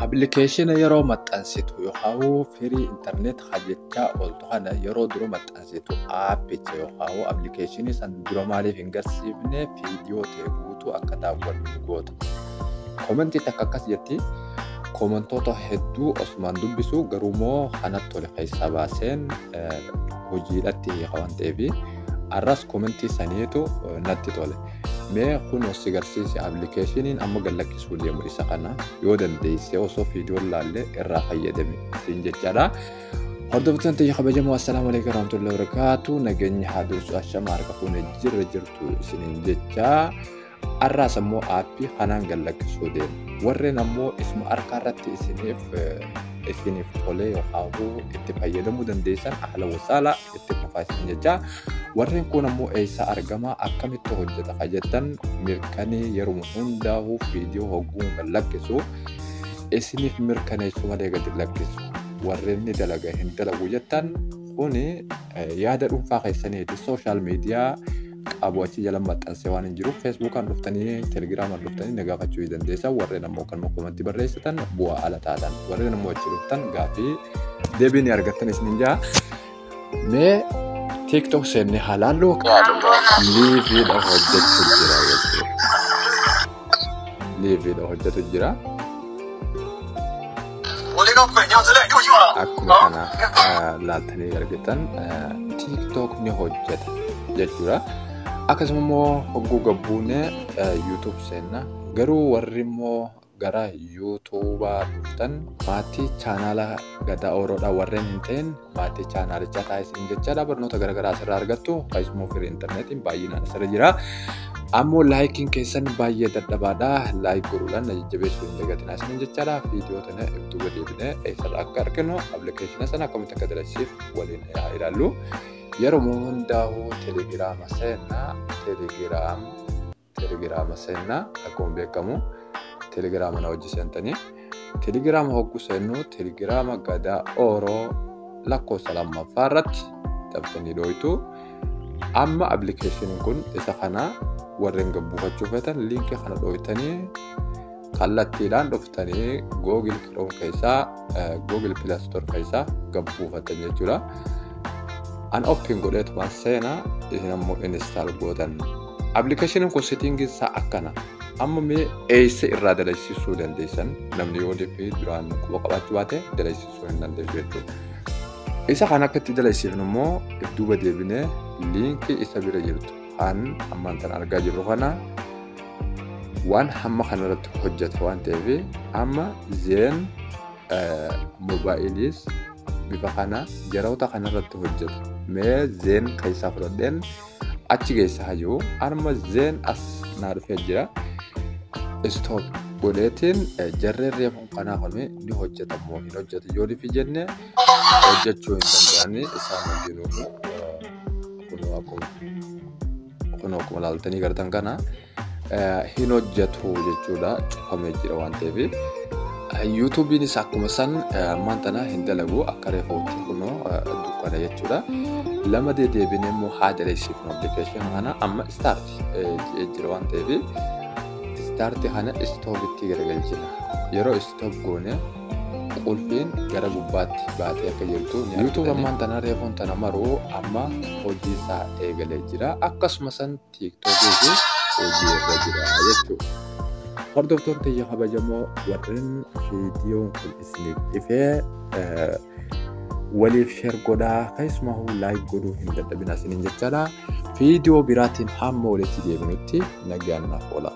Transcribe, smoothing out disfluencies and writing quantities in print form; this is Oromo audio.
application yeroo maxxansitu yookaan firii internet hajjechaa ooltu kana yeroo dura maxxansitu aappicha yookaan application san dura maaliif hin garsiifne viidiyoo ta'e guutuu akka daawwannu goota. Komentii takka akkas jetti komentoota hedduu osman dubbisu garuumoo kanatti tole keessa baaseen hojiidhatti waan ta'eef arras komentii saniitu natti tole. Mee kuno sigarsiisi applicationin amma gallakkisuu deemu isa kana yoo dandeesse osoo viidiyoo laalle irraa fayyadame isin jechaadha. Hordoftoota ta'e kabajamoo assalaamu alaykum warahmatullahi wabarakatuh. Nageenya haa dursu ashama harka fuune jirtu isinin jecha arras ammoo aappii kanaan gallakkisuu deemu. Warreen ammoo isma harka irratti isiniif tolee yookaan itti fayyadamuu dandeessan ahla wasaala itti fufaasin jecha. Warreen kun ammoo eessa argama akkamitti hojjeta jettan mirkanii yeroo hundaa'u viidiyoo hogguun gallakkisu isiniif mirkaneessuu malee gadi lakkisu. Warreen ni dalaga hin dalagu jettan kuni yaada dhuunfaa keessaniiti sooshaal miidiyaa qabu achi jala maxxansee waan hin jiruuf feesbuukaan dhuftanii teelegiraamaan dhuftanii nagaafachuu dandeessan. Warreen ammoo kan komentii barreessitan bu'aa ala taatan warreen ammoo achi dhuftan gaafii deebii ni argattan isin jaa. Mee TikTok senne halallo liiviidha hojjetu jira jechuudha. Liiviidha hojjetu jira. Akkuma kana laaltanii argitan TikTok ni hojjeta jechuudha. Akkasuma immoo hogguu gabbuune YouTube senna garuu warri immoo gara YouTube dhuftan maatii chaanala gadaa oroodha warreen hin ta'in maatii chaanalicha taasisan jechaadha. Barnoota garagaraa asirraa argattu keessumoo firii internetiin baay'inaan asirra jira. Ammoo laayikiin keessan baay'ee dadhabaadha. Laayik godhuudhaan na jajjabeessuu hin dagatinaa isin jechaadha. Viidiyoo tana ibtuu gadeebine eessarraa akka arginu appilikeeshina sana akkamitti akka dalasiif waliin ilaallu. Yeroo hundaa'u teelegiraama seenaa akkuma beekamu teelegiraama na hojjisantanii teelegiraama hogguu seennu teelegiraama gadaa oroo lakkoofsa lammaffaa irratti taphatanii dhooytu. Amma appilikeeshiniin kun isa kana warreen gabbuufachuu feetan liinkii kana dhooytanii kallattiidhaan dhuftanii Google Chrome keessaa Google Play Store keessaa gabbuufatan jechuudha. An open godheetumaan seenaa isin ammoo install gootan. Appilikeeshiniin kun settingii isaa akkana. Amma mee eessa irraa dalagsisuu dandeessan namni yoo deebii duraan quba qabaachuu baate dalagsisuu hin dandeessu jechuudha. Isa kan akkatti dalagsifnu immoo duuba deebinee liinkii isa bira jirtu kan ammaan tan argaa jirru kana waan hamma kanarratti hojjeta waan ta'eef amma zeen mobaayiliis bifa kana yeroota kanarratti hojjeta. Mee zeen keessaa fudhadheen achi geessaa hayyuu amma zeen as naa dhufee jira. Stop godheetiin jarreen reefuun kanaa kunii ni hojjetamoo hin hojjetu yoo dhifi jenne hojjechuu hin danda'anii isaan hundinuu kunoo akkuma laaltanii gartan kana hin hojjetu jechuudha. Cufamee jira waan ta'eef YouTube'nis akkuma san maantana hin dalagu akka reefuutti kunoo dukkana jechuudha. Lama deebiinee immoo haa daleessiifnu appilikeeshinii kana amma start jira waan ta'eef starti kana stoobitti garagalchina. Yeroo stoob goone qulfiin gara gubbaatti baatee akka jirtu YouTube ammaan tana reefuun tana maruu amma hojii isaa eegalee jira. Akkasuma san TikTokii hojii irra jira jechuudha. Hordoftoota ta'e kabajamoo warreen viidiyoon kun isiniif dhifee waliif share godhaa keessumaa laayik godhuu hin dadhabinaa isiniin jechaadha. Viidiyoo biraatiin hamma walitti deebinutti nagaan naaf oola.